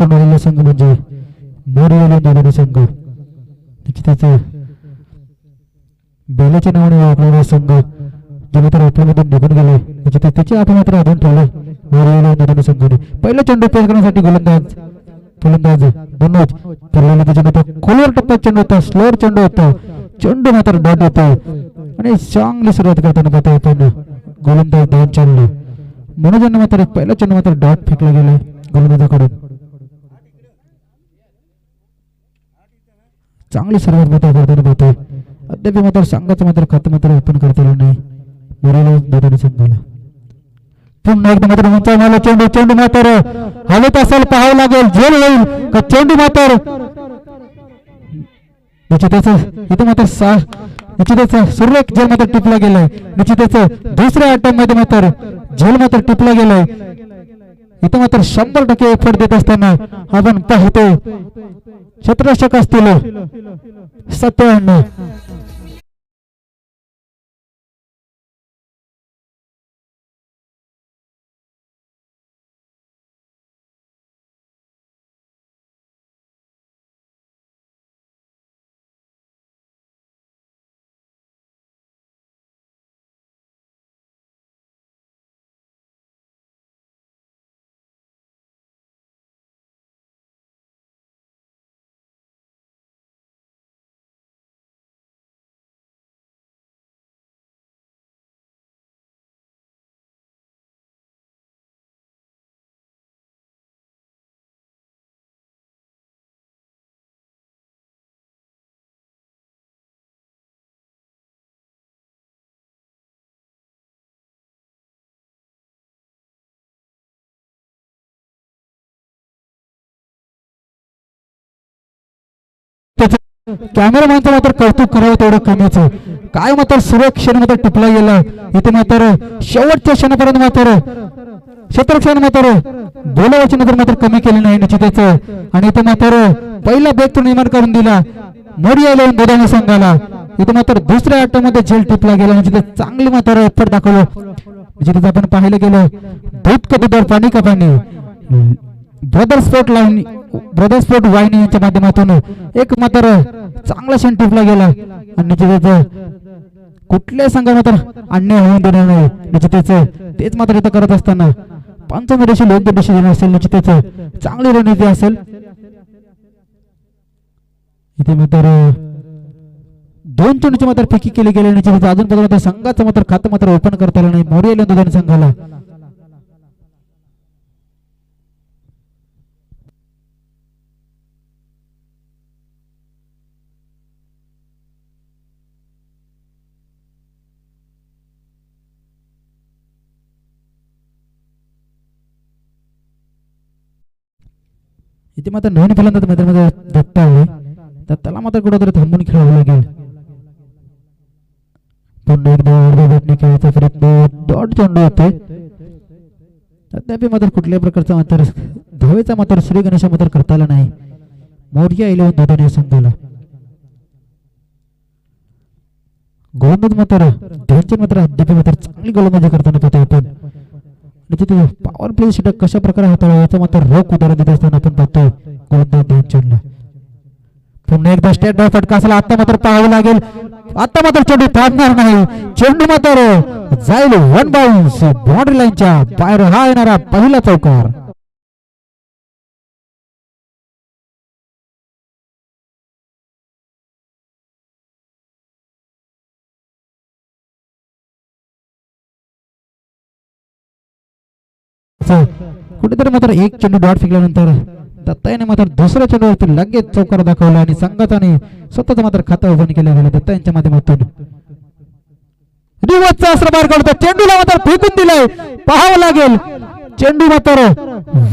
बनवलेला संघ म्हणजे मोरवेली दोन्ही संघ. निश्चितच बेलाच्या नावाने ओळखलेला संघ जे मात्र आपल्यामधून निघून गेले निश्चितच त्याची आपण मात्र अजून ठेवले. मोरवेली दोन्ही संघाने पहिला चेंडू पेश करण्यासाठी गोलंदाज मनोज फिरलेला त्याच्यानंतर खोलवर टप्प्यात चेंडू होता, स्लोअर चेंडू होता, चेंडू मात्र डॉट होतो आणि चांगली सुरुवात करताना पाहतो आपण गोलंदाज दोन चेंडू मनोजांना मात्र पहिला चेंडू मात्र डॉट फेकला गेला गोलंदाजाकडून. चांगली सुरुवात मात्र करताना पाहतोय. अद्याप मात्र संघाचं मात्र खातं मात्र ओपन करता आलं नाही मोरवेली संघाला. पुन्हा एकदा मात्र उंचावला चेंडू मात्र हवेत असेल पाहावं लागेल, झेल होईल का चेंडू मात्र निश्चितच इथं मात्र निश्चितच सुरेख झेल मात्र टिपला गेलाय. निश्चितच दुसऱ्या अटॅक मध्ये मात्र झेल मात्र टिपला गेलाय. इथं मात्र 100% एफर्ट देत असताना आपण पाहतोय क्षेत्ररक्षक असतील 97. कॅमेरामॅनचं मात्र कौतुक करावं तेवढं कमीच. काय मात्र सुरेख क्षण मात्र टिपला गेला. इथे मात्र शेवटच्या क्षणापर्यंत मात्र क्षेत्रक्षण मात्र बोलावाची नजर मात्र कमी केली नाही निश्चितच. आणि इथे मात्र पहिला बेग तो निर्माण करून दिला मोरवेली दोन्ही संघाला. इथे मात्र दुसऱ्या अट्ट्यामध्ये झेल टिपला गेला. निश्चितच चांगली मात्र एफर्ट दाखवलं. निश्चितच आपण पाहिलं गेलं दूध का दूध पाणी का पाणी ब्रदर स्पोर्ट वाहिनी यांच्या माध्यमातून एक मात्र चांगला क्षण टिपला गेला. आणि निश्चितच कुठल्या संघा मात्र अन्याय होऊन देणार नाही. निश्चितच तेच मात्र इथं करत असताना पंचांनी देखील योग्य डिसिजन असेल. निश्चितच चांगली रणनीती असेल. इथे मात्र दोन चेंडूची मात्र फेकी केली गेली. निश्चितच अजूनपर्यंत संघाचं मात्र खातं मात्र ओपन करता आलं नाही मोरवेली दोन्ही संघाला. इथे मात्र नवीन फलंदाज मैदानामध्ये दत्ता आहे तर त्याला मात्र कुठेतरी थांबून खेळावं लागेल. पुन्हा एकदा बॅटने खेळायचा प्रयत्न डॉट चेंडू होते. अद्याप मात्र कुठल्याही प्रकारचा मात्र धावेचा मात्र श्री गणेशा मात्र करता आला नाही मोरवेली दोन्ही संघाला. गोलंदाज मात्र ध्यानचंद मात्र अद्याप मात्र चांगली गोलंदाजी करताना पाहतो आपण. पॉवर प्ले षटक कशा प्रकारे हाताळावा याचं मात्र रोख उदाहरण देत असताना आपण पाहतोय गोलंदाज ध्यानचंदला. पुन्हा एकदा स्टेट ड्राइव्ह फटका असला आता मात्र पाहावं लागेल. आता मात्र चेंडू पाडणार नाही. चेंडू मात्र जाईल वन बाउन्स बाउंड्री लाईनच्या बाहेर. हा येणारा पहिला चौकार. कुठेतरी मात्र एक चेंडू डॉट फेकल्यानंतर दत्ताने मात्र दुसऱ्या चेंडूवरती लगेच चौकार दाखवला आणि संघाने स्वतःच मात्र खातं ओपन केलं गेलं दत्ता यांच्या माध्यमातून. रिवर्सचा अस्त्र बाहेर काढतो. चेंडूला मात्र फेकून दिलाय पाहावं लागेल. चेंडू मात्र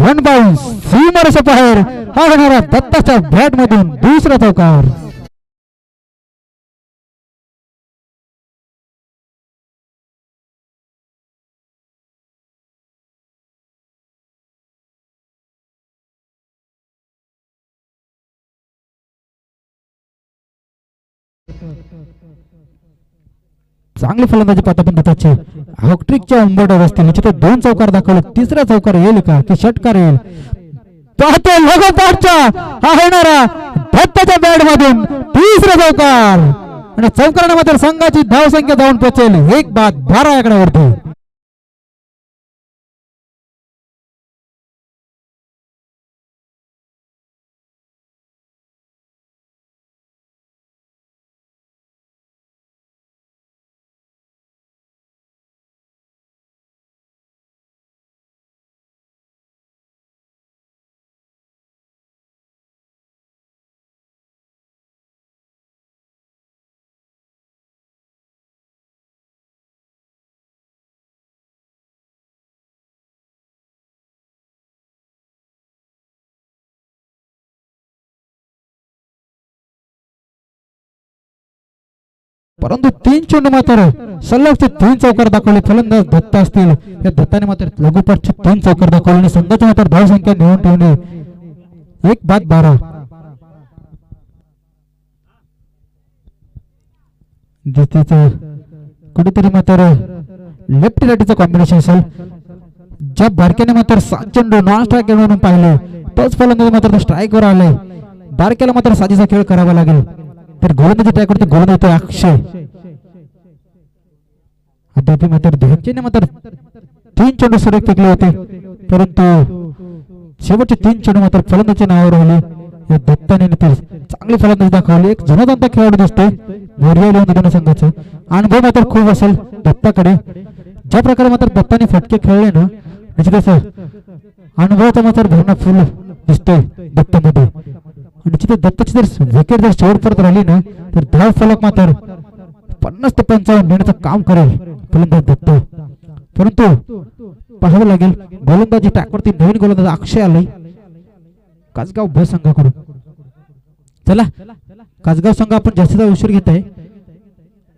वन बाउन्स सीमारेषा बाहेर. हा होणारा दत्ताच्या बॅट मधून दुसरा चौकार. चांगली फलंदाजी पाहता पण दत्ताचे हॉट्रिकच्या उंबरठ्यावर असतील. निश्चित दोन चौकार दाखवले. तिसरा चौकार येईल का की षटकार येईल पाहतो लगोपाठचा हा होणारा दत्ताच्या बॅट मधून तिसरा चौकार आणि चौकाराने मात्र संघाची धावसंख्या जाऊन पोहोचेल 1-12 आकड्यावरती. परंतु 3 चेंडू मात्र सलगचे 3 चौकार दाखवले. फलंदाज दत्ता असतील या दत्ताने मात्र लगोपाठचे 3 चौकार दाखवले आणि संघाची मात्र धावसंख्या निवडून ठेवली 1-12. कुठेतरी मात्र लेफ्ट राईटचं कॉम्बिनेशन असेल. ज्या बारक्याने मात्र 7 चेंडू नॉन स्ट्राईक म्हणून पाहिले तोच फलंदाज मात्र स्ट्राईकवर आलाय. बारक्याला मात्र साजेसा खेळ करावा लागेल. तर गोलंदाजी ट्रॅकवरती गोलंदाज येतोय अक्षय. अद्याप मात्र ध्यानचंदने मात्र 3 चेंडू सुरेख फेकले होते परंतु शेवटचे 3 चेंडू मात्र फलंदाजीच्या नावावर राहिले. या दत्ताने चांगली फलंदाजी दाखवली. एक जनतांता खेळाडू दिसतोय मोरिया संघाचा. अनुभव मात्र खूप असेल दत्ताकडे. ज्या प्रकारे मात्र दत्ताने फटके खेळले ना निश्चितच अनुभवाचा मात्र भरणा फुल दिसतोय दत्तामध्ये. निश्चित दत्ताची जर विकेट जर शेवटपर्यंत राहिली ना तर धाव फलक मात्र 50 ते 55 नेण्याचं काम करेल फलंदाज दत्त. परंतु पाहावं लागेल गोलंदाजी ट्रॅकवरती नवीन गोलंदाज अक्षय आलाय कासगाव ब संघाकडून. चला कासगाव संघ आपण जास्तीचा उशीर घेत आहे.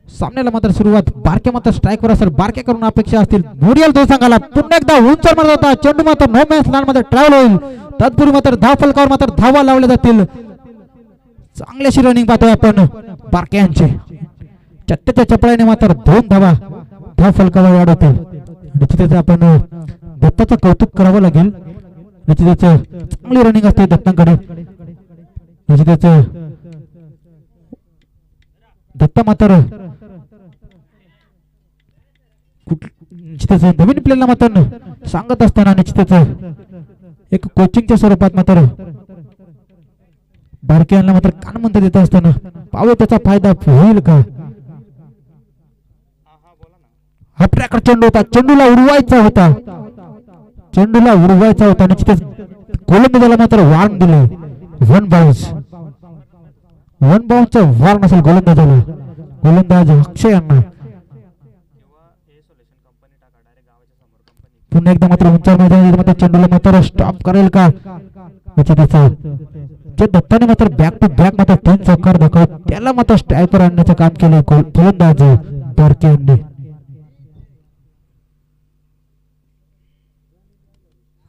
सामन्याला मात्र सुरुवात बारके मात्र स्ट्राईकवर असेल. बारके करून अपेक्षा असतील मोरियल तो संघाला पुन्हा एकदा उंचर मारत होता. चेंडू मात्र नो मॅच लाईन मध्ये ट्रॅव्हल होईल. तत्पूर्वी मात्र धाव फलकावर मात्र धावा लावल्या जातील. चांगल्याशी रनिंग पाहतोय आपण बारके यांचे. चट्ट्याच्या चपळाने मात्र 2 धावा धाव फलकावर वाढवतील. निश्चितच आपण दत्ताचं कौतुक करावं लागेल. निश्चितच चांगली रनिंग असते दत्तांकडे. निश्चितच दत्ता मात्र निश्चितच नवीन प्लेयरला मात्र सांगत असताना निश्चितच एक कोचिंगच्या स्वरूपात मात्र बारके यांना मात्र कानमंत्र देत असताना पाहू त्याचा फायदा होईल का. हा ट्रॅकर चेंडू होता. चेंडूला उडवायचा होता. चेंडूला उडवायचा होता. निश्चितच गोलंदाजाला मात्र वार्न दिले. 1 बाउन्सचा वार्न असेल गोलंदाजाला. गोलंदाज अक्षय यांना पुन्हा एकदा मात्र उंचावर मैदान मात्र चेंडूला मात्र स्टॉप करेल का. दत्ताने मात्र बॅक टू बॅक मात्र 3 चौकार दाखवत त्याला मात्र स्ट्राईकवर आणण्याचं काम केलं फलंदाज बारके यांनी.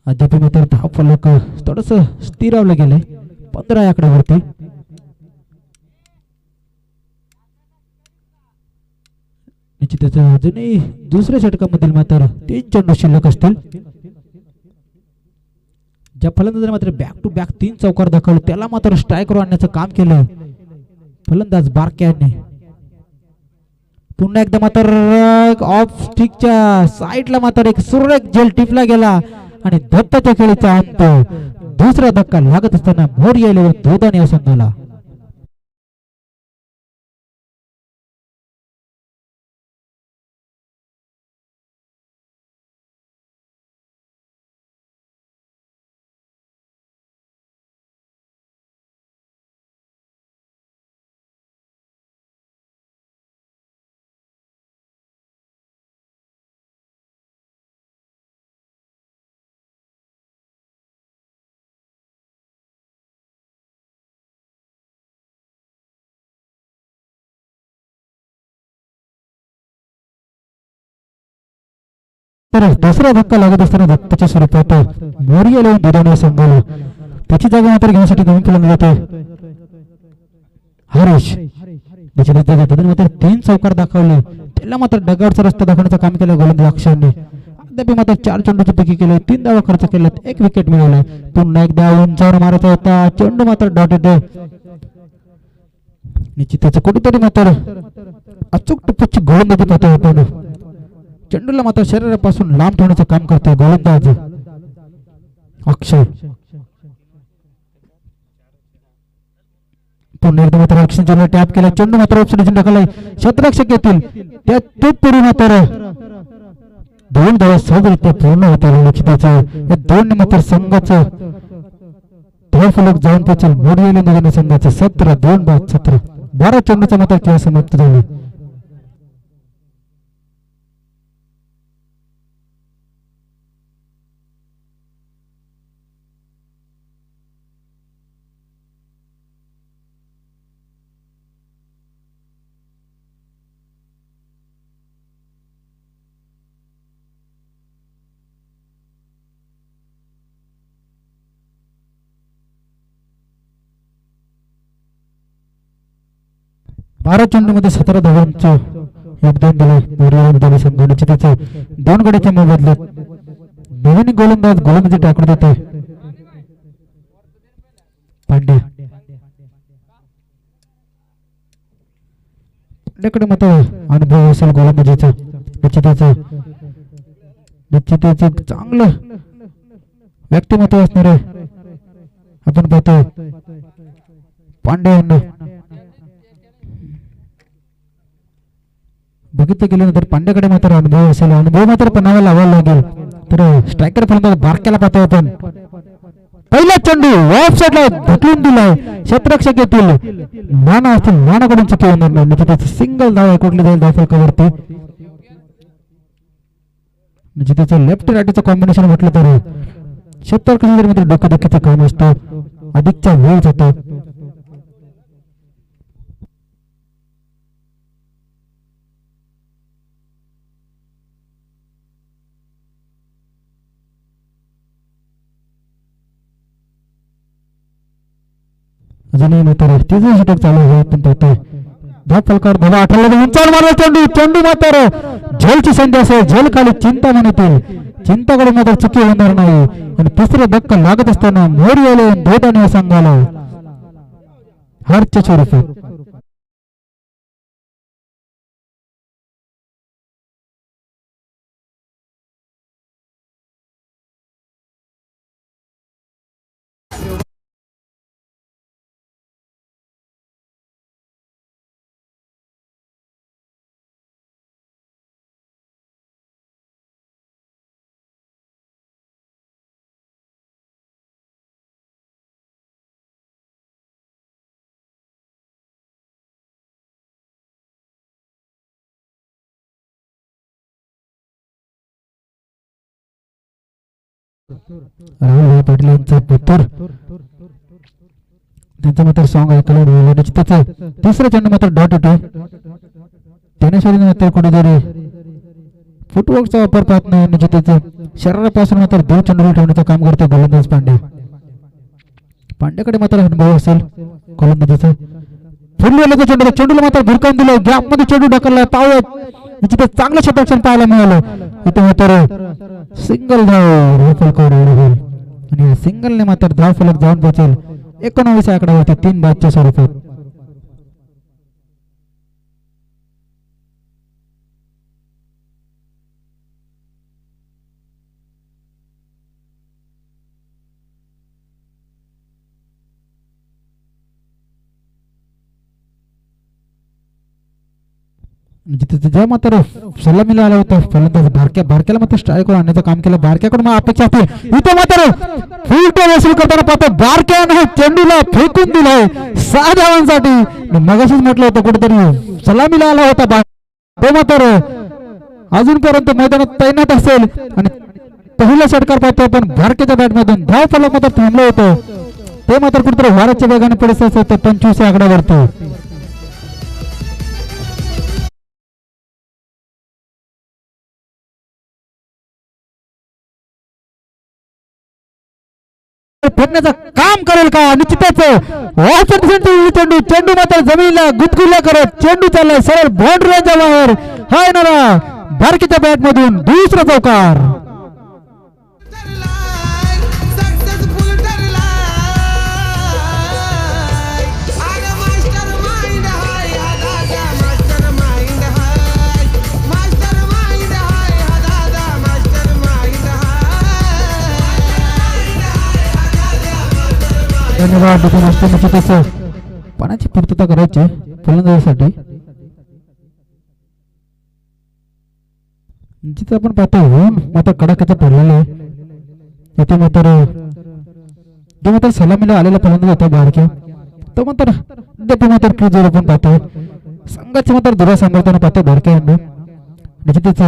अद्याप मात्र धाव फलक थोडस स्थिरावलं गेलंय 15 आकड्यावरती. निश्चितच अजूनही दुसऱ्या षटकामधील मात्र 3 चेंडू शिल्लक असतील. ज्या फलंदाजाने मात्र बॅक टू बॅक 3 चौकार दाखवले त्याला मात्र स्ट्राईकवर आणण्याचं काम केलं फलंदाज बारके यांनी. पुन्हा एकदा मात्र ऑफ स्टिकच्या साईडला मात्र एक सुरेख जेल टिपला गेला आणि दत्ताच्या खेळीचा अंत. दुसरा धक्का लागत असताना मोरिया 11 दोदाने या संघाला. तर दुसरा धक्का लागत असताना दत्ताच्या स्वरूपात मोरिया 11 दोदाने संघाला. त्याची जागा मात्र घेण्यासाठी नवीन फलंदाज जाते हरीश. मात्र 3 चौकार दाखवले त्याला मात्र डगआउटचा रस्ता दाखवण्याचं काम केलं गोलंदाज अक्षयने. अद्याप मात्र 4 चेंडूची पैकी केले, 3 धावा खर्च केल्यात, 1 विकेट मिळवलाय. पुन्हा एकदा उंचावर मारायचा होता चेंडू मात्र डॉट येते. निश्चितच कुठेतरी मात्र अचूक टप्प्याची गोलंदाजी पाहतो आपण. चेंडूला मात्र शरीरापासून लांब ठेवण्याचं काम करतोय गोलंदाज अक्षय. पुन्हा एकदा मात्र अक्षय टॅप केला, चेंडू मात्र ऑफसाइड ढकललाय. क्षेत्ररक्षक येतील त्या तत्पूर्वी मात्र 2 धावा सहजरित्या पूर्ण होतात. निश्चितच या 2 मात्र संघाचं फलक जाऊन पोहोचेल. मोडलेल्या संघाचं 17-2 12 चेंडूचा मात्र खेळ समाप्त झाला. बारा चेंडूमध्ये 17 धावांचं योगदान दिलं संघाने. त्याचे 2 गड्याच्या मोबदल्यात नवीन गोलंदाजी टाकून देते पांड्या. पांड्याकडे मात्र अनुभव असेल गोलंदाजीचा. निश्चितच चांगलं व्यक्तिमत्व असणार आहे. आपण पाहतो पांड्या यांना बघितलं गेल्यानंतर पांड्याकडे मात्र अनुभव असेल. अनुभव मात्र पणाला लावायला लागेल. तर स्ट्रायकर फलंदाज बारक्याला पाहतो आपण. पहिला चेंडू ऑफ साइडला ढकलून दिलाय. क्षेत्ररक्षक येतील माना असतील, मानाकडून चुकी होणार नाही. म्हणजे त्याचं सिंगल धाव कुठली जाईल धाव फलकावरती. म्हणजे त्याचं लेफ्ट राईटचं कॉम्बिनेशन म्हटलं तर क्षेत्ररक्षकामध्ये डोकेदुखीचं काम असतं, अधिकचा वेळ जातो. अजूनही मात्र तिचं षटक चालू आहे. आपण पाहतोय धाव फलकावर धावा 18 उंचावर मारला चेंडू मात्र झेलची संधी असेल. झेल खाली चिंता म्हणतील, चिंताकडे मात्र चुकी होणार नाही. आणि तिसरा धक्का लागत असताना मोरी आले दोदाने संघाला हारच्या स्वरूपात. राहुल पाटील यांचा पुत्र त्यांचं मात्र सॉंग ऐकलं. त्याचं तिसरा चेंडू मात्र डॉट होतो. त्यानेश्वरीने मात्र कुठेतरी फुटवर्कचा वापर पाहत नाही. म्हणजे त्याचं शरीरापासून मात्र 2 चेंडू ठेवण्याचं काम करतो गोलंदाज पांड्या. पांड्याकडे मात्र अनुभव असेल गोलंदाजीचा. फुटलेला चेंडूला मात्र भुरकावून दिलं, गॅप मध्ये चेंडू ढकलला. पावत निश्चित चांगलं क्षेत्ररक्षण पाहायला मिळालं. इथे मात्र सिंगल धाव फलकावर होईल आणि सिंगलने मात्र धाव फलक जाऊन पोहोचेल 19 आकड्यावरती 3-5 स्वरूपात. जेव्हा मात्र सलामीला आला होता फलंदाज बारक्याला मात्र स्ट्राईकवर आणण्याचं काम केलं. बारक्याकडून अपेक्षा असते. इथे मात्र फुलटो वसूल करताना पाहतो बारक्याने चेंडूला फेकून दिलाय 6 धावांसाठी. मगाशीच म्हटलं होतं कुठेतरी सलामीला आला होता तो मात्र अजूनपर्यंत मैदानात तैनात असेल. आणि पहिला षटकार पाहतो आपण बारक्याच्या बॅटमधून. धाव फलक मात्र थांबलं होतं. ते मात्र कुठेतरी वाराच्या वेगाने पडत असत 25 आकड्यावरती. फेकण्याचं काम करेल का? निश्चितच चेंडू मात्र जमिनीला गुदगुल्या करत चेंडू चाललाय सरळ बाउंड्रीच्या बाहेर. हाय ना बारकीच्या बॅट मधून दुसरा चौकार. धन्यवाद देखील असते निश्चितच पाण्याची पूर्तता करायची फलंदाजीसाठी. जिथे आपण पाहतो ऊन मात्र कडाक्याचं पडलेलं आहे. इथे मात्र सलामीला आलेला फलंदाज होता बारक्या तो मात्र मात्र क्रीजवर आपण पाहतो संघाचे मात्र दुरा सांभाळताना पाहतो बारक्या यांना. निश्चितच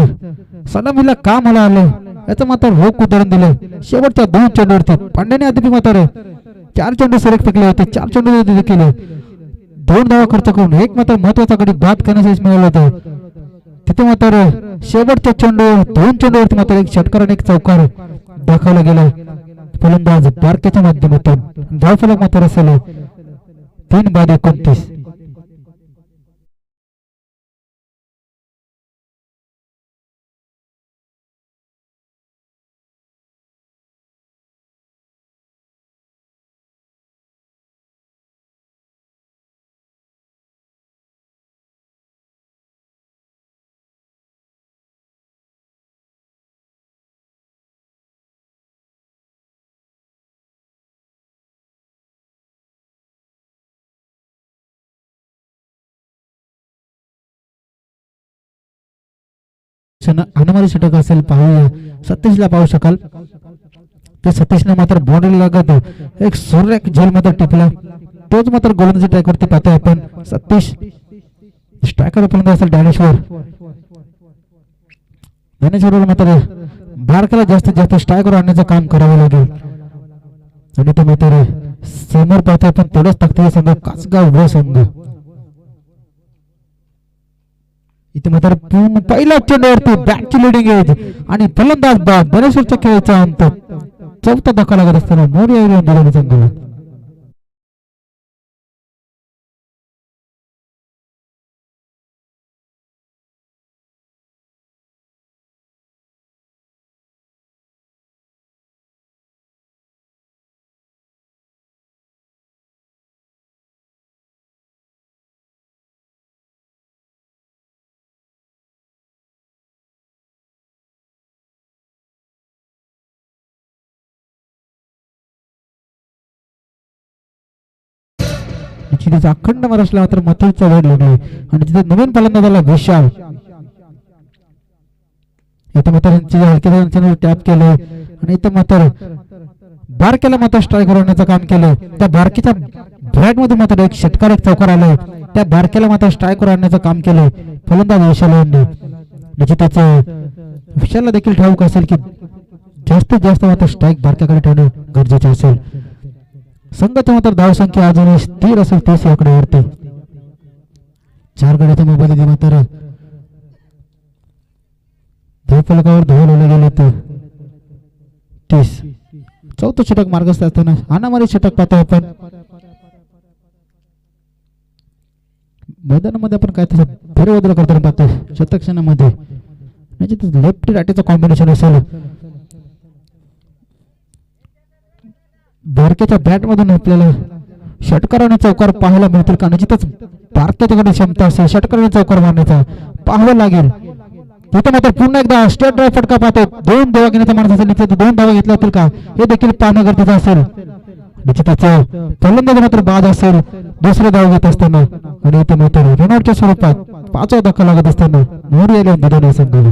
सलामीला का मला आलं याचं मात्र रोख उदाहरण दिलं. शेवटच्या 2 चेंडूवरती पांड्याने आधी मात्र 4 चेंडू सिलेक्ट फेकले होते. 4 चेंडू देखील 2 धावा खर्च करून एक मात्र महत्वाचा गडी बाद करण्यासाठी मिळाला होता. तिथे मात्र शेवटच्या चेंडूवर 2 चेंडूवरती मात्र एक षटकार आणि एक चौकार दाखवला गेला फलंदाज बारक्याच्या माध्यमातून. धावफलक मात्र असेल 3/29. अनमारी षटक असेल पाहूया. सतीशला पाहू शकाल ते सतीशने मात्र बाउंड्री लागत एक सुरेख झेल मात्र टिपला. तोच मात्र गोलंदाजी ट्रॅक वरती पाहतोय आपण. सतीश स्ट्रायकर फलंदाज असेल ज्ञानेश्वर मात्र भारताला जास्तीत जास्त स्ट्रायकर आणण्याचं काम करावं लागेल. आणि ते मात्र समोर पाहतोय आपण तेवढंच ताकदीचा संघ कासगाव व संघ. इथे मात्र पहिल्या चेंडूवरती बॅटची लिडिंग एज आणि फलंदाज बाद बरेचशा खेळाचा अंत. चौथा धक्का लागत असताना मोर्या दिला संघाला. अखंड महाराष्ट्राला मात्र मथुरचा वेळ लागली आणि तिथे नवीन फलंदाजाला विशाल इथे मात्र टॅप केले आणि इथे मात्र बारक्याला मात्र स्ट्राईक करण्याचं काम केलं. त्या बारकीच्या ब्रॅट मध्ये मात्र एक षटकार एक चौकार आलाय. त्या बारक्याला मात्र स्ट्राईक आणण्याचं काम केलं फलंदाज विशाल यांनी. निश्चितच विशालला देखील ठाऊक असेल की जास्तीत जास्त मात्र स्ट्राईक बारक्याकडे ठेवणं गरजेचे असेल. संघाची मात्र धावसंख्या अजूनही स्थिर असेल 30 या आकड्यावरती. 4 गड्याच्या मोबाईल मात्र धावफलकावर धावले गेले तर 30. चौथं षटक मार्गस्थ असताना अनामारी षटक पाहतो आपण. मैदानामध्ये आपण काय तसं फेरबदल करताना पाहतो शतक क्षणामध्ये. निश्चितच लेफ्ट राईटचं कॉम्बिनेशन असेल. बारक्याच्या बॅट मधून आपल्याला षटकार आणि चौकार पाहायला मिळतील का? निश्चितच बारक्याच्याकडे क्षमता असेल षटकार आणि चौकार मारण्याचा पाहावं लागेल. तिथे मात्र पुन्हा एकदा स्टेट ड्राईव्ह फटका पाहतो. 2 धावा घेण्याचा माणूस असेल निश्चित 2 धावा घेतल्या होतील का हे देखील पाहणं गरजेचं असेल. निश्चितच फलंदाज मात्र बाद असेल दुसरे धाव घेत असताना आणि इथे मात्र रनआउटच्या स्वरूपात 5वा धक्का लागत असताना मोर्या दिला संघाला.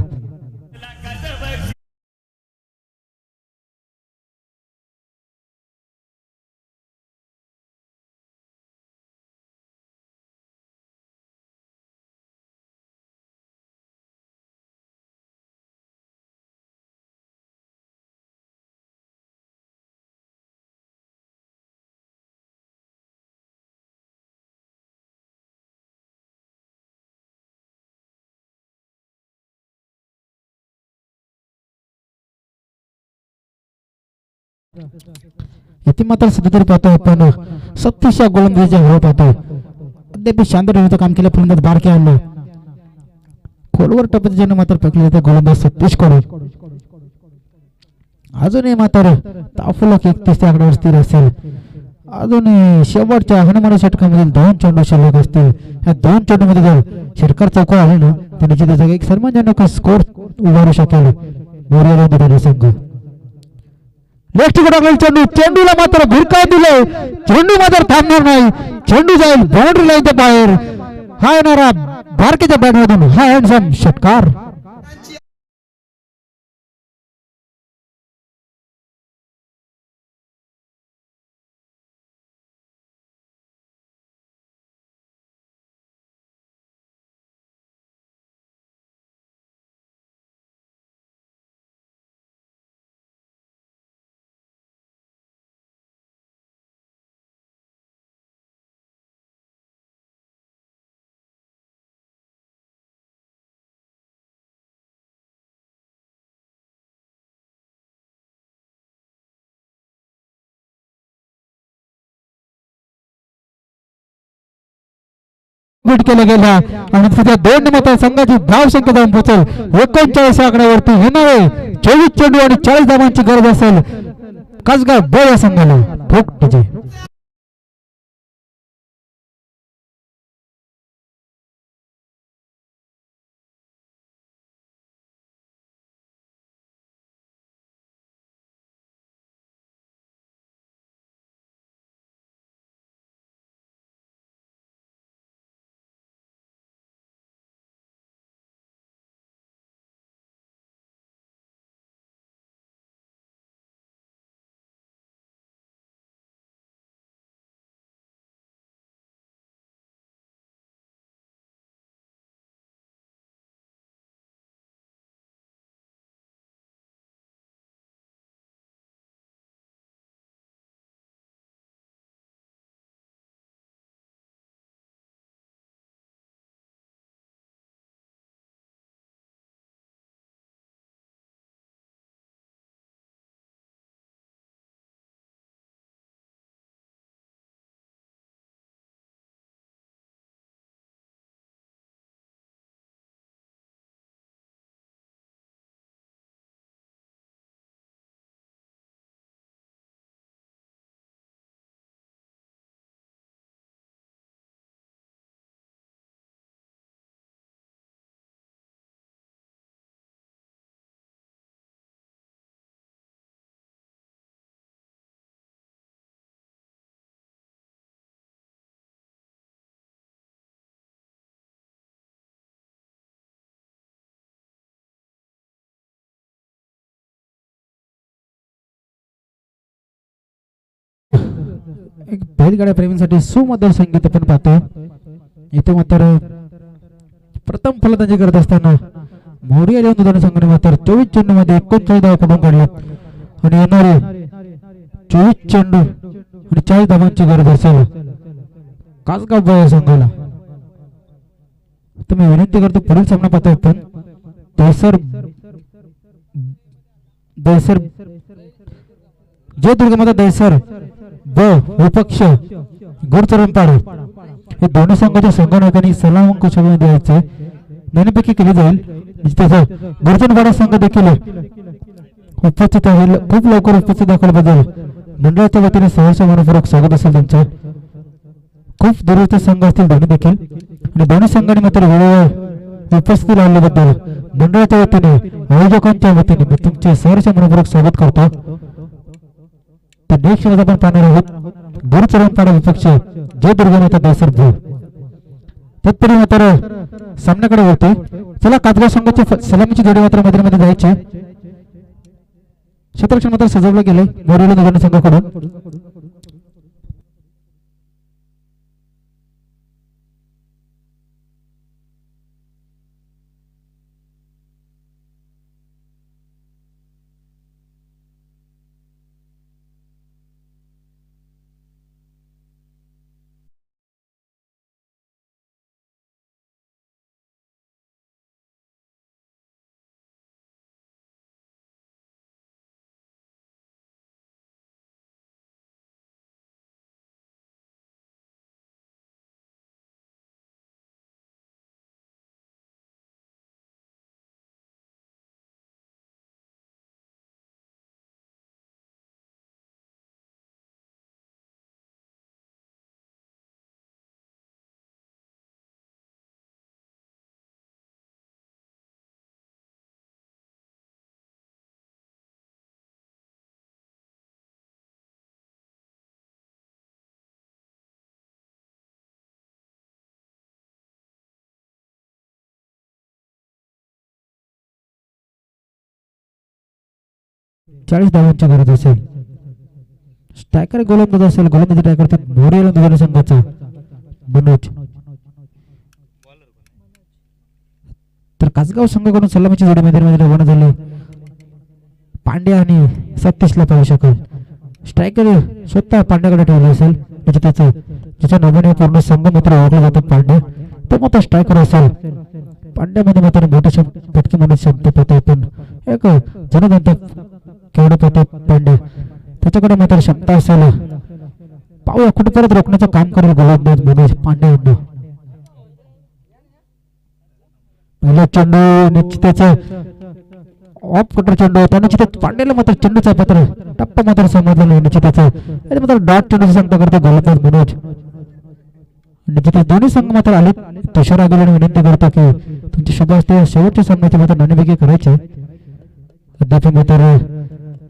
इथे मात्र सध्या तरी पाहतो आपण 36 गोलंदाजीच्या हवा पाहतो. अद्याप शानदार ठेवण्याचं काम केलं फलंदाज बारक्या यांना. खोलवर टप्प्यात मात्र फेकले जाते गोलंदाज सतीश कडून. अजूनही मात्र ताफलक 31 आकड्यावर स्थिर असेल. अजूनही शेवटच्या हनुमान षटकामधील 2 चेंडू शिल्लक असतील. या 2 चेंडूमध्ये जर षटकार चौकार आले ना तर निश्चितच एक सन्मानजनक स्कोर उभारू शकेल मोर्या संघ. लेफ्ट टाकलेला चेंडू, चेंडूला मात्र भिरकाव दिले, चेंडू मात्र थांबणार नाही, चेंडू जाईल बाउंड्री लाईनच्या बाहेर. हा येणारा बारकेच्या बॅटमधून हा हँडसम षटकार. केला गेला आणि तिथे 2 मता संघाची धावसंख्या जाऊन पोहोचेल 39 आकड्यावरती. येणारे 24 चेंडू आणि 40 धावांची गरज असेल कसगाव ब या संघाला. ठोक विजय. एक बैलगाड्या प्रेमींसाठी सुमधुर संगीत आपण पाहतो. इथे मात्र प्रथम फलंदाजी करत असताना मोरिया लिहून दोन संघाने मात्र 24 चेंडू मध्ये 39 धावा पडून काढल्यात आणि येणारे 24 चेंडू आणि 40 धावांची गरज असेल कासगाव ब या संघाला. तर मी विनंती करतो पुढील सामना पाहतो आपण दहिसर जय दुर्गामाता दहिसर ब विपक्ष गुरचरणपाडे हे दोन्ही संघाच्या संघनायकांनी सलाम अंक द्यायचे दोन्हीपैकी केली जाईल. गुरचरणपाडा संघ देखील उपस्थित आहे. खूप लवकर उपस्थित दाखवल्याबद्दल मंडळाच्या वतीने सहर्ष मनपूर्वक स्वागत असेल तुमचं. खूप दूरचे संघ असतील दोन्ही देखील आणि दोन्ही संघांनी मात्र वेळेवर उपस्थित राहिल्याबद्दल मंडळाच्या वतीने आयोजकांच्या वतीने मी तुमचे सहर्ष मनपूर्वक स्वागत करतो. तर नेक्स्ट मॅच आपण पाहणार आहोत गुरचरणपाडा विपक्ष जय दुर्गामाता दहिसर ब. तत्पूर्वी मात्र सामन्याकडे होते. चला कातगाव संघाची सलामीची जोडी मात्र मध्ये जायची. क्षेत्ररक्षण मात्र सजवलं गेले मोरेला संघाकडून. 40 धावांची गरज असेल. स्ट्रायकर गोलंदाज असेल, गोलंदाजी ट्राय करतात मोरेला दुधाने संघाचा मनोज. तर कासगाव संघाकडून सलामीची जोडी मैदानामध्ये रवाना झाली. पांड्या आणि सतीशला पाहू शकाल. स्ट्रायकर स्वतः पांड्याकडे ठेवले असेल, त्याचं ज्याच्या नावाने पूर्ण संघ मात्र ओळखला जातो पांड्या, तो मात्र स्ट्रायकर असेल. पांड्यामध्ये मात्र मोठे शब्द फटके म्हणून शब्द पाहतो आपण. एक जनगणता केवढं पाहतो पांड्या, त्याच्याकडे मात्र क्षमता असेल. पाहूया कुठे परत रोखण्याचं काम करेल गोलंदाज मनोज पांड्या यांना. पहिला चेंडू निश्चितच ऑफ कटर चेंडू होता. निश्चितच पांड्याला मात्र चेंडूचा पात्र टप्पा मात्र समजला नाही. निश्चितच मात्र डॉट चेंडूची सांगता करते गोलंदाज मनोज. निश्चितच दोन्ही संघ मात्र आले. तुषार आगेला विनंती करतो की तुमची शुभ असते शेवटच्या सामन्याचे मात्र नाणेफेकी करायचे. अद्याप मात्र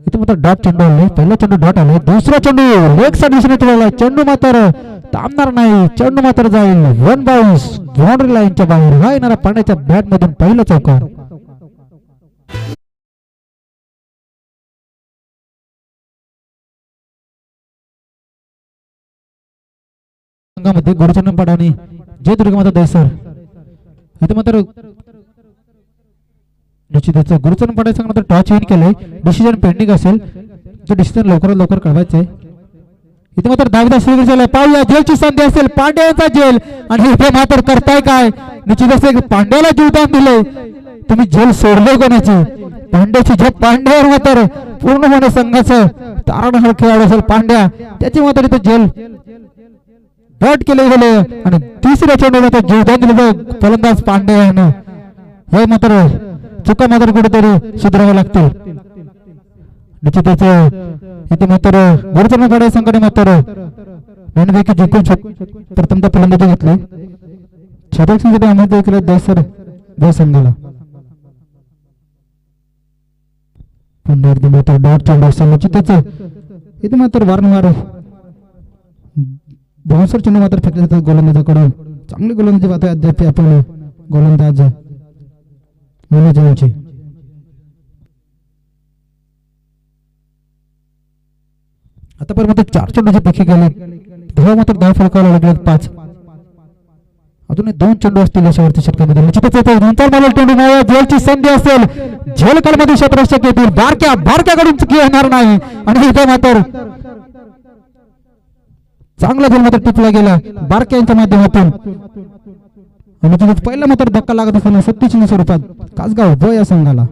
इथे मात्र डॉट चेंडू आले. पहिला चेंडू डॉट आले. दुसरा चेंडू लेग साइड दिसून येतो. चेंडू मात्र थांबणार नाही. चेंडू मात्र जाईल वन बाउन्स बाउंड्री लाईनच्या बाहेर. हा येणारा पांड्याच्या बॅट मधून पहिला चौकार. संघामध्ये गुरुचरण पाडा आणि जय दुर्गामाता दहिसर इथे मात्र निश्चितच गुरुचरण पाडा संघ मात्र टॉच विन केलंय. डिसिजन पेंडिंग असेल, तो डिसिजन लवकरात लवकर कळवायचंय. इथे मात्र दाविदा स्वीकार झालाय. पाहूया जेलची संधी असेल, पांड्याचा जेल आणि इथे मात्र करताय काय. निश्चितच पांड्याला जीवदान दिलंय. तुम्ही जेल सोडले कोणाची. पांड्याची झेप पांड्यावर मात्र पूर्णपणे संघाचं तारणहार खेळाडू असेल पांड्या, त्याची मात्र इथे जेल बॅट केले गेले आणि तिसऱ्या चेंडूला तर जीवदान दिलं फलंदाज पांड्या यानं. हे मात्र चुका मात्र कुठेतरी सुधाराव्या लागतील. निश्चितच इथे मात्र गुरुचरण पाडा संघाने मात्र नाणेफेकी जिंकून प्रथमतः फलंदाजी घेतली. शतक संघाने आमंत्रित केले दहिसर जय संघाला. पुन्हा एकदा मात्र डॉट चेंडू असेल. निश्चितच इथे मात्र वारंवार बाउन्सर चेंडू मात्र फेकले जातात गोलंदाजाकडून. चांगली गोलंदाजी पाहतोय अद्याप आपण गोलंदाज मनोज यांची. आतापर्यंत 4 चेंडूचे पैकी गेले. धाव मात्र धाव फलकाला लागले 5. अजून 2 चेंडू असतील याच्यावरती षटकामध्ये. निश्चितच नंतर मला चेंडू जेलची संधी असेल. झेल कालमध्ये क्षेत्ररक्षक येतील. बारक्याकडून चुकी होणार नाही आणि इथे मात्र चांगला झेल मात्र टिपला गेला बारक्यांच्या माध्यमातून. आणि पहिला मात्र धक्का लागत असताना 37 स्वरूपात कासगाव ब या संघाला.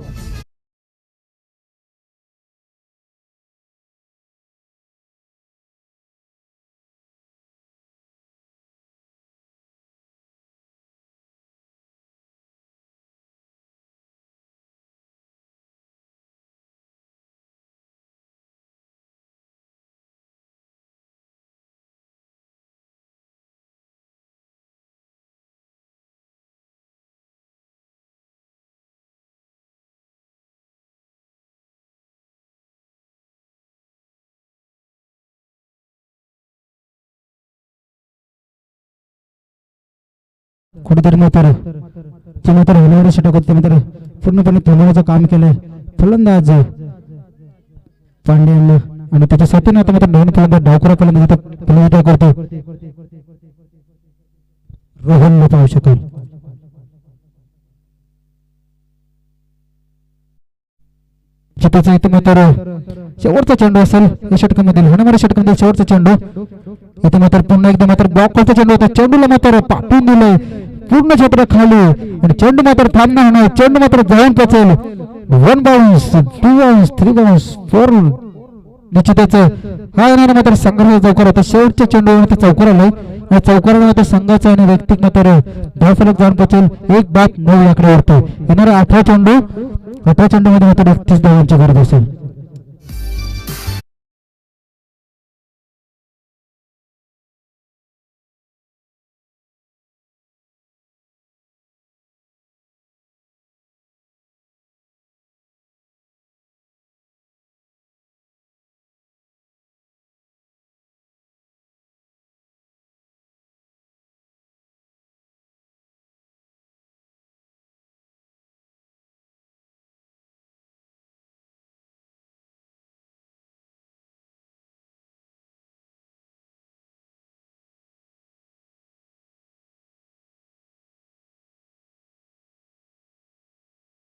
कुठेतरी मात्र होणारे षटक होते मात्र पूर्णपणे थांबवण्याचं काम केलंय फलंदाज पांड्या आणि त्याच्या साथीने आता मात्र नवीन फलंदाज डावखुरा फलंदाज करतो रोहन पाहू शकेल. चिताचा इथे मात्र शेवटचा चेंडू असेल या षटकामधील हाणामारी षटकामधील शेवटचा चेंडू. इथे मात्र पुन्हा एकदा मात्र ब्लॉक करता चेंडू होता. चेंडूला मात्र पाठवून दिलंय पूर्ण क्षेत्र खाली आणि चेंडू मात्र थांबणार नाही. चेंडू मात्र जाऊन पोचेल. 1 बाउन्स 2 बाउन्स 3 बाउन्स 4. निश्चितच हा येणारा मात्र संघाचा चौकार होता. शेवटच्या चेंडू चौकार आलाय आणि चौकाराला मात्र संघाचा आणि वैयक्तिक मात्र धावफलक जाऊन पोचेल 1-9 आकड्यावरती. येणारा 18 चेंडूमध्ये मात्र 31 धावांची गरज असेल.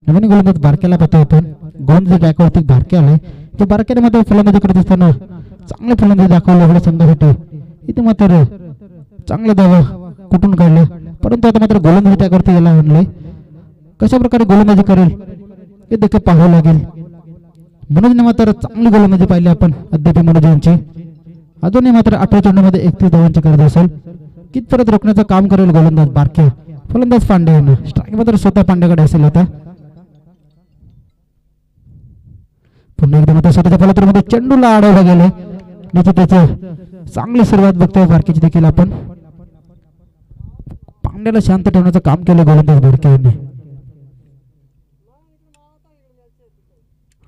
नवीन गोलंदाज बारक्याला पाहतो आपण. गोलंदाज ट्रॅकवरती बारके आले. ते बारक्याने मात्र फलंदाजी करत असताना चांगले फलंदाजी दाखवले आपल्या संघासाठी. इथे मात्र चांगला धावा कुठून काढले, परंतु आता मात्र गोलंदाजी ट्रॅकवरती गेला आणले. कशा प्रकारे गोलंदाजी करेल हे देखील पाहावं लागेल. मनोजने मात्र चांगली गोलंदाजी पाहिली आपण अद्याप मनोज यांची. अजूनही मात्र 18 चेंडूमध्ये 31 धावांची गरज असेल. कितपर्यंत रोखण्याचं काम करेल गोलंदाज बारके. फलंदाज पांडे यांना स्ट्राईक मात्र स्वतः पांड्याकडे असेल. आता पुन्हा एकदा मात्र स्वतःच्या फलंदाजीमध्ये चेंडूला अडवलं गेले. त्याचं चांगली सुरुवात बघतोय बारकेची देखील आपण. पांड्याला शांत ठेवण्याचं काम केलं गोलंदाज बारके यांनी.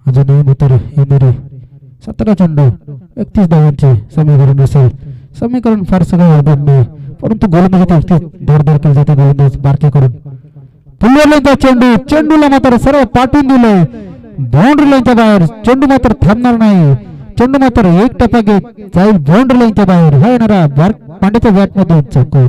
अजूनही मात्र येणारे 17 चेंडू 31 धावांचे समीकरण असेल. समीकरण फार सगळं अवघड नाही, परंतु गोलंदाजी धडधड केली जाते गोलंदाज बारकेकडून. पुलवरला चेंडू, चेंडूला मात्र सर्व पाठवून दिले बाउंड्री लाईनच्या बाहेर. चेंडू मात्र थांबणार नाही. चेंडू मात्र एक टप्पा घेत जाईल बाउंड्री लाईनच्या बाहेर. हा येणारा पांड्याच्या बॅट मधून चौकार.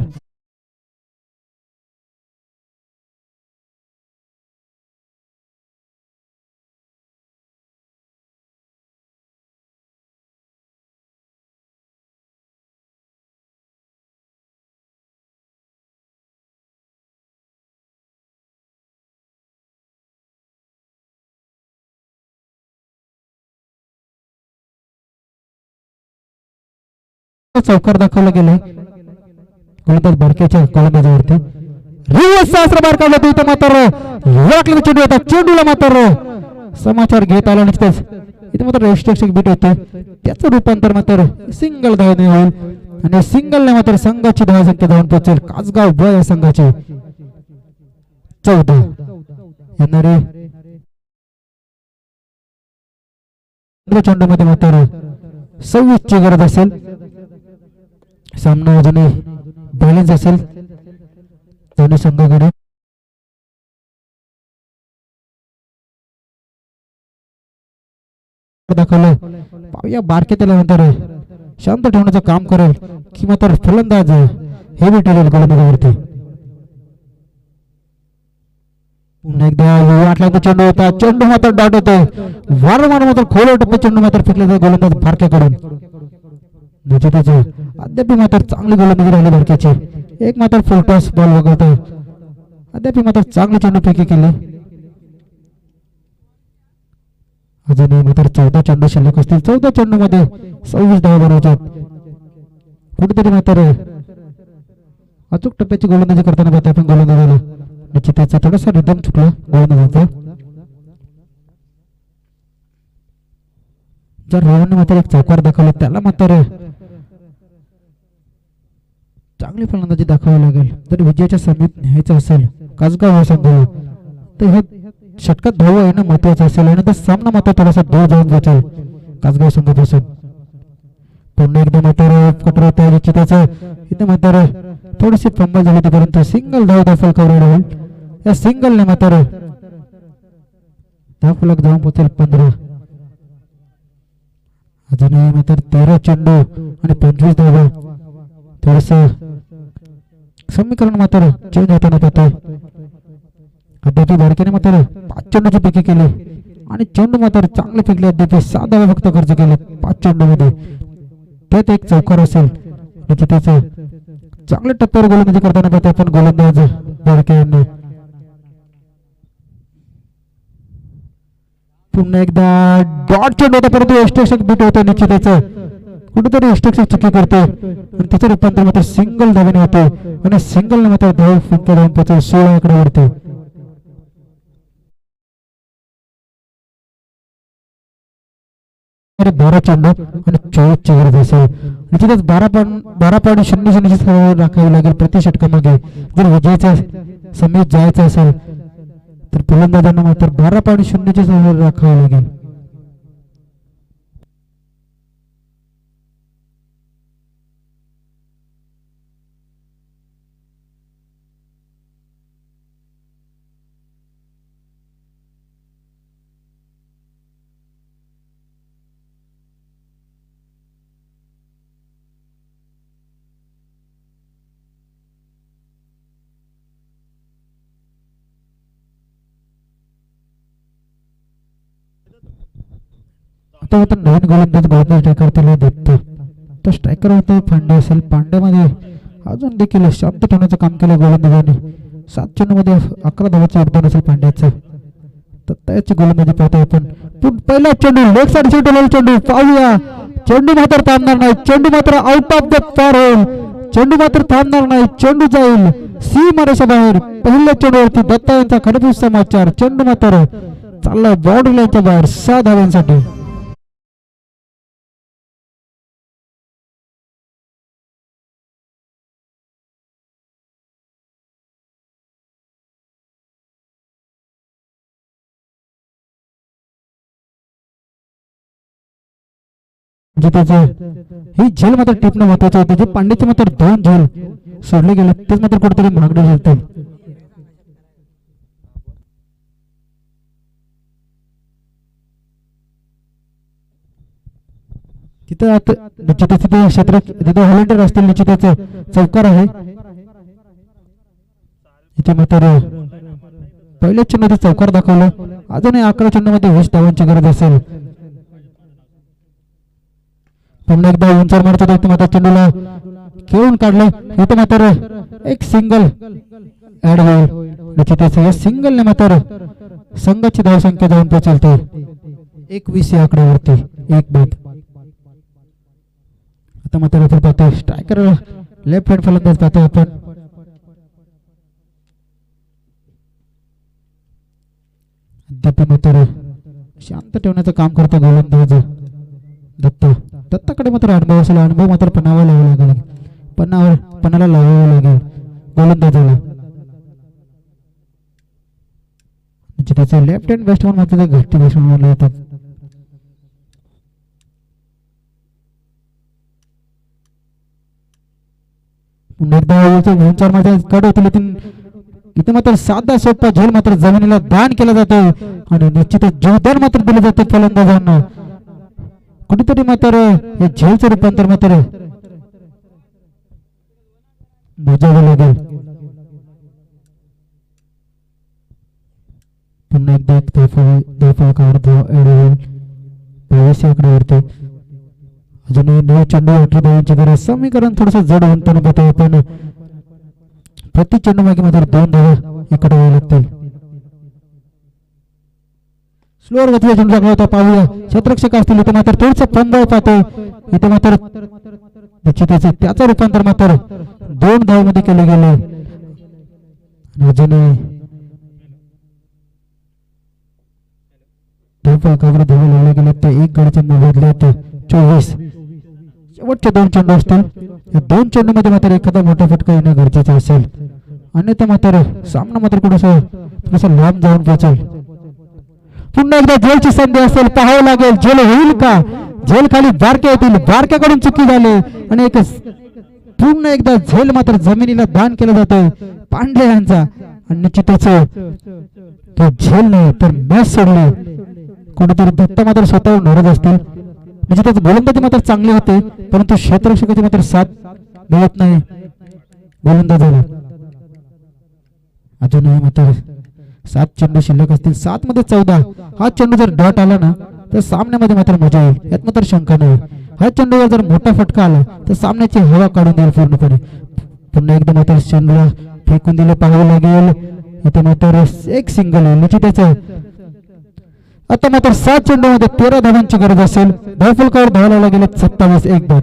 चौकार दाखवला गेलाय गोलंदाज बारकेच्या गोलंदाजीवरती. रिवर्स सहस्र बार काढला तो. इथं मात्र राखलेला चेंडू होता. चेंडूला मात्र समाचार घेत आला नसतेच. इथे मात्र रेस्ट्रिक्शन बीट होते, त्याचं रूपांतर मात्र सिंगल धावने होईल आणि सिंगलने मात्र संघाची धावसंख्या जाऊन पोहोचेल कासगाव ब या संघाची 14. येणारे चेंडूमध्ये मात्र 26 ची गरज असेल. सामना अजूनही बॅलन्स असेल दोन्ही संघाकडे. दाखवलं पाहूया बारके त्याला नंतर शांत ठेवण्याचं काम करेल की मात्र फलंदाज हेवी ठरेल गोलंदाजीवरती. पुन्हा एकदा वाटला चेंडू होता. चेंडू मात्र डॉट होतोय. वारंवार मात्र खोल टप्पे चेंडू मात्र फेकले जाते गोलंदाज बारकेकडून. अद्याप मात्र चांगली गोलंदाजी राहिली बारकेची. एक मात्र फुल टॉस बॉल वगळतो. अद्याप मात्र चांगली चेंडू फेकी केली. अजूनही मात्र 14 चेंडू शिल्लक असतील. 14 चेंडू मध्ये 26 धावा बनवतात. कुठेतरी मात्र अचूक टप्प्याची गोलंदाजी करताना पाहतो आपण गोलंदाजीला. निश्चित त्याचा थोडासा रिदम चुकला गोलंदाजीचा. जर रोहनने मात्र एक चौकार दाखवला त्याला मात्र चांगली फलंदाजी दाखवावी लागेल. जर विजयाच्या समीप न्यायचं असेल कासगाव संघाला तर हे षटकात धाव येणं महत्वाचं असेल आणि सामना मात्र थोडासा दूर जाऊन जाईल कासगाव संघापासून. पुन्हा एकदा मात्र कठोर होता निश्चिताचं. इथे मात्र थोडीशी फंबल झाली होती, परंतु सिंगल धाव दाखल करून होईल. या सिंगलने मात्र धाव फलक जाऊन पोहोचेल 15. अजूनही मात्र 13 चेंडू आणि 25 धावा. थोडस समीकरण मात्र चेंज होताना पाहतोय. अद्याप बारकेने मात्र 5 चेंडूची फेकी केली आणि चेंडू मात्र चांगले फेकले. अद्याप 6 धावा फक्त खर्च केले 5 चेंडू मध्ये. त्यात एक चौकार असेल. त्याचं चांगल्या टप्प्यावर गोलंदाजी करताना पाहतोय आपण गोलंदाज बारके यांना. पुन्हा एकदा डॉट चेंडू होता, परंतु एस्ट्रेक्शन बीट होतं निश्चितच. कुठेतरी एस्ट्रेक्शन चुकी करते आणि त्याचं रूपांतर मात्र सिंगल धावेने होते आणि सिंगलने मात्र धाव फुंक लावून पोहोचेल 16 आकड्यावरती. अरे 12 चेंडू आणि 24 ची गरज असेल. निश्चितच 12.00 राखावी लागेल प्रति षटकामागे जर विजयाच्या समीप जायचं असेल तर फलंदाजांना मात्र 12.00 राखावी लागेल. आता होता नवीन गोलंदाज स्ट्रायकर दत्त. तर स्ट्रायकर होता पांडे असेल. पांड्यामध्ये अजून देखील शांत ठेवण्याचं काम केलं गोलंदाजाने. 7 चेंडूमध्ये 11 धावांचं योगदान असेल पांड्याचं. तर त्याची गोलंदाजी पाहतो आपण. पहिला चेंडू लेग साइड चेंडू पाहूया. चेंडू मात्र थांबणार नाही. चेंडू मात्र आउट ऑफ द पार होईल. चेंडू मात्र थांबणार नाही. चेंडू जाईल सीमारेषा बाहेर. पहिल्या चेंडूवरती दत्ता यांचा खडपूस समाचार. चेंडू मात्र चालला बाउंड्री लाईनच्या बाहेर 6 धावांसाठी. ही झेल मात्र टिपणं महत्वाचं होतं. जे पांड्याचे मात्र 2 झेल सोडले गेले तेच मात्र कुठेतरी महागडे ठरते. तिथं आता निश्चितच तिथे क्षेत्र तिथे हॉलंडर असतील. निश्चितच चौकार आहे इथे मात्र पहिल्या चेंडूमध्ये चौकार दाखवलं. अजूनही 11 चेंडूमध्ये 20 धावांची गरज असेल. पुन्हा एकदा उंचार मारतो मात्र चेंडूला खेळून काढलं. इथे मात्र एक सिंगल ऍड होईल. निश्चितच या सिंगलने मात्र संघाची धावसंख्या जाऊन पोहोचलते 21 या आकड्यावरती. एक बाद. आता मात्र आपण पाहतो स्ट्रायकर लेफ्ट हँड फलंदाज पाहतो आपण. अद्याप मात्र शांत ठेवण्याचं काम करतो गोलंदाज दत्ता. दत्ताकडे मात्र अनुभव असेल. अनुभव मात्र पणाला लावावा लागेल. पणाला लावावं लागेल गोलंदाजाला. म्हणजे त्याचे लेफ्ट हँड बॅट्समन मात्र घट्टी बॅट्समन मानले जातात. उंचार मारतात कड होतील. इथे मात्र साधा सोपा झेल मात्र जमिनीला दान केला जातो आणि निश्चितच जोरदार मात्र दिले जाते फलंदाजांना. कुठेतरी मात्र हे झेलचं रूपांतर मात्र मोजावं लागेल. पुन्हा एकदा एक धावफलकावर धाव ऍड होईल 22 आकड्यावरती. अजूनही 9 चेंडू 18 धावांची गरज. समीकरण थोडस जड होताना पाहतो आपण. प्रति चेंडू मागे मात्र 2 धावा इकडे व्हायला लागतील. स्लोअर गतीचा चेंडू लागला होता. पाहूया क्षेत्ररक्षक असतील. इथे मात्र थोडस पंधळ पाहतो. इथे मात्र निश्चितच त्याचं रूपांतर मात्र 2 धावांमध्ये केले गेले. अजूनही धावफलकावर धावा लावले गेले तर 1 गडीच्या मोबदल्यात 24. शेवटचे 2 चेंडू असतील. या 2 चेंडूमध्ये मात्र एखादा मोठा फटका येणं गरजेचं असेल. अन्यथा मात्र सामना मात्र थोडंसं लांब जाऊन पोहोचेल. पुन्हा एकदा झेलची संधी असेल. पाहावं लागेल झेल होईल का. झेल खाली बारक्या येतील. बारक्याकडून चुकी झाली आणि एक पुन्हा एकदा झेल मात्र जमिनीला दान केला जातोय पांडे यांचा. आणि निश्चितच तो झेल नाही तर मॅच सोडली. कुठेतरी दत्ता मात्र स्वतःहून नाराज असतील. म्हणजे त्याच गोलंदाजी मात्र चांगले होते परंतु क्षेत्ररक्षकाची मात्र साथ मिळत नाही गोलंदाजाला. अजूनही मात्र 7 चेंडू शिल्लक असतील. 7 मध्ये 14. हा चेंडू जर डॉट आला ना तर सामन्यामध्ये मात्र मजा येईल यात मात्र शंका नाही. हा चेंडूवर जर मोठा फटका आला तर सामन्याची हवा काढून देईल पूर्णपणे. पुन्हा एकदा मात्र चेंडूला फेकून दिलं पाहावं लागेल. इथे मात्र एक सिंगल आहे निश्चितच. आता मात्र 7 चेंडूमध्ये 13 धावांची गरज असेल. धावफलकावर धावा लावला गेले 27. एक बाद.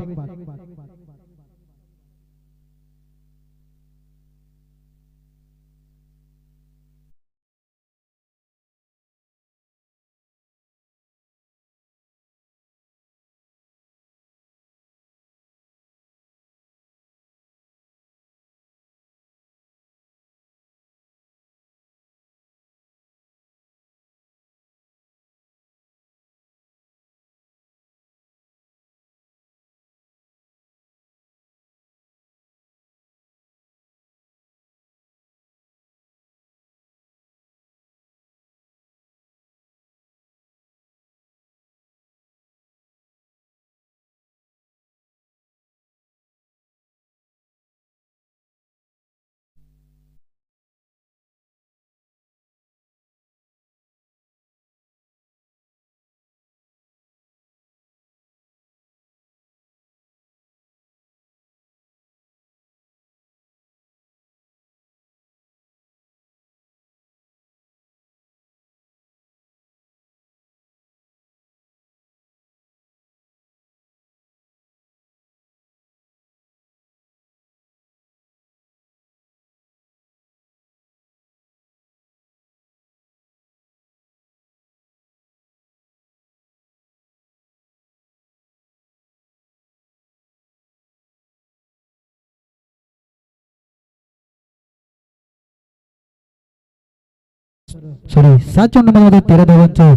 7 चेंडूमध्ये 13 धावांचं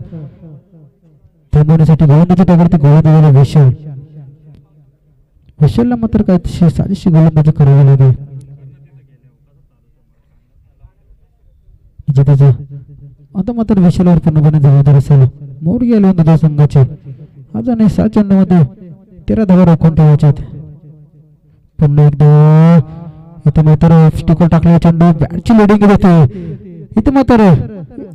थांबवण्यासाठी गोलंदाजी त्यावरती गोलंदाजीला विशालला मात्र काही साजेशी गोलंदाजी करावी लागेल. आता मात्र विशालवर पूर्णपणे जबाबदार असेल मोरगी अलवंद संघाचे. अजूनही 7 चेंडूमध्ये 13 धावा रोखून ठेवायच्यात. पुन्हा एकदा इथे मात्र स्टिकर टाकलेला चेंडू बॅटची लोडिंग देते. इथे मात्र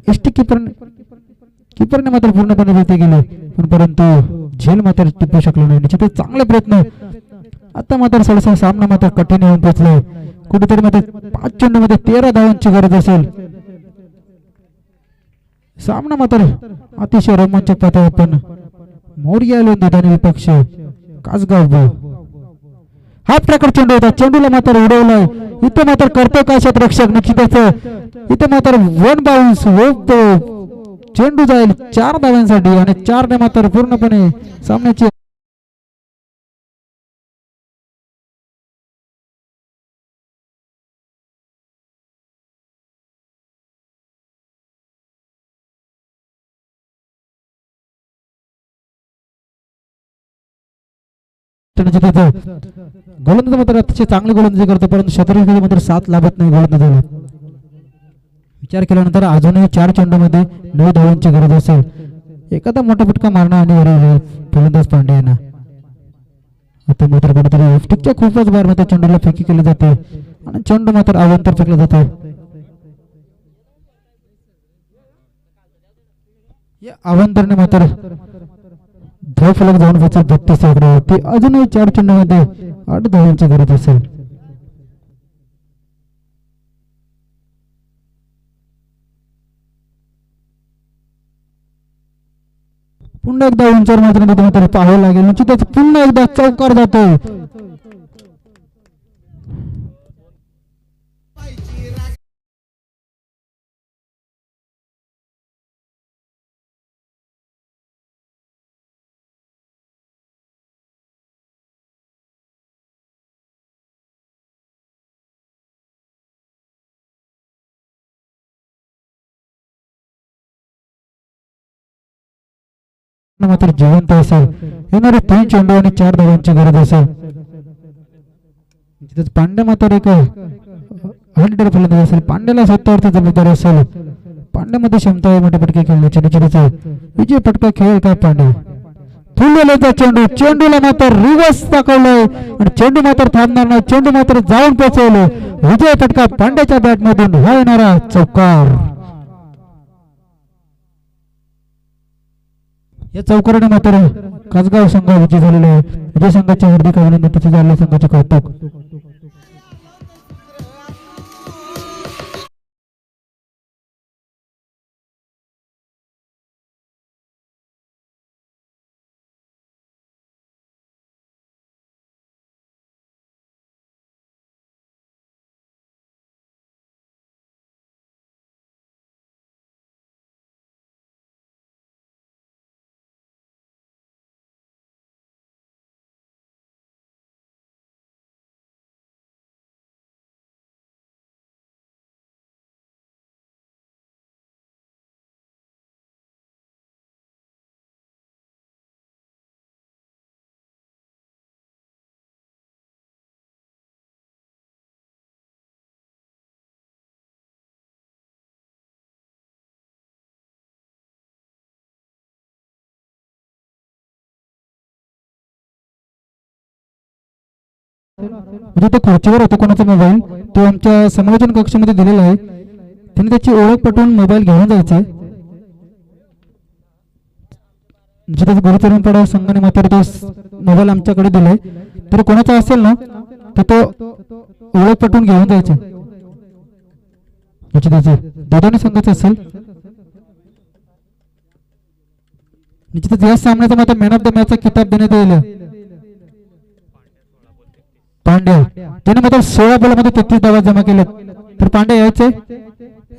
एसटी किपरने मात्र पूर्णपणे देते गेले पण परंतु झेल मात्र टिपू शकलो नाही. निश्चितच चांगले प्रयत्न. आता मात्र थोडासा सामना मात्र कठीण होऊन पोहोचलाय. कुठेतरी मात्र 5 चेंडूमध्ये 13 धावांची गरज असेल. सामना मात्र अतिशय रोमांचक पाहता आपण. मौर्य आणि विपक्ष कासगाव हाफ ट्रॅकर चेंडू होता. चेंडूला मात्र उडवलाय. इथे मात्र करतो काय क्षेत्ररक्षक. निश्चितच इथे मात्र 1 बाउन्स चेंडू जाईल 4 धावांसाठी आणि 4 ने मात्र पूर्णपणे सामन्याची गोलंदाज मात्र अतिशय चांगली गोलंदाजी करतो परंतु क्षेत्ररक्षकाला मात्र 7 लाभत नाही गोलंदाजीला. विचार केल्यानंतर अजूनही 4 चेंडूमध्ये 9 धावांची गरज असेल. एखादा मोठा फटका मारणं आणि फलंदाज पांडे यांना. आता मात्र कुठेतरी स्टिकच्या खूपच बार मात्र चेंडूला फेकी केली जाते आणि चेंडू मात्र अवंतर फेकला जातो. या अवंतरने मात्र धाव फलक जाऊन पोहोचत 32 आकड्यावरती. अजूनही 4 चेंडूमध्ये 8 धावांची गरज असेल. पुन्हा एकदा उंचावर मात्र पाहावं लागेल. निश्चितच पुन्हा एकदा चौकार जातो. मात्र जिवंत असेल. येणारे 3 चेंडू आणि 4 धावांची गरज असेल. पांड्या मात्र एक हंड्रेड फलंदाज असेल. पांड्याला स्वतःवरती जबाबदारी असेल. पांड्यामध्ये क्षमता आहे मोठे फटके खेळण्याची. निश्चितच विजय फटका खेळ का पांड्या फुललेला चेंडू. चेंडूला मात्र रिव्हर्स दाखवलाय आणि चेंडू मात्र थांबणार नाही. चेंडू मात्र जाऊन पोहोचवलं. विजय फटका पांड्याच्या बॅट मधून हा येणारा चौकार. या चौकाराने मात्र कासगाव संघ विजय झालेला आहे. विजय संघाचे हार्दिक अभिनंदन. तसेच झाले संघाचे कौतुक. म्हणजे तो खुर्चीवर होता कोणाचा मोबाईल तो आमच्या समालोचन कक्षामध्ये दिलेला आहे. त्यांनी त्याची ओळख पटवून मोबाईल घेऊन जायचे. जिथे गुरुचरणपाडा संघाने मात्र तो मोबाईल आमच्याकडे दिलाय. तर कोणाचा असेल ना तर तो ओळख पटवून घेऊन जायचे. दोघांनी संघाचा असेल. निश्चितच या सामन्याचा मात्र मॅन ऑफ द मॅचचा किताब देण्यात येईल पांड्या. त्याने मात्र 16 बॉलमध्ये 33 धावा जमा केले. तर पांड्या यायचे.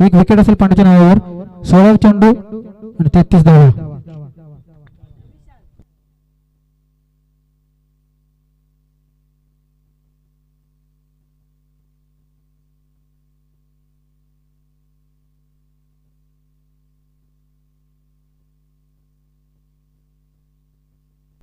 एक विकेट असेल पांड्याच्या नावावर. 16 चेंडू आणि 33 धावा.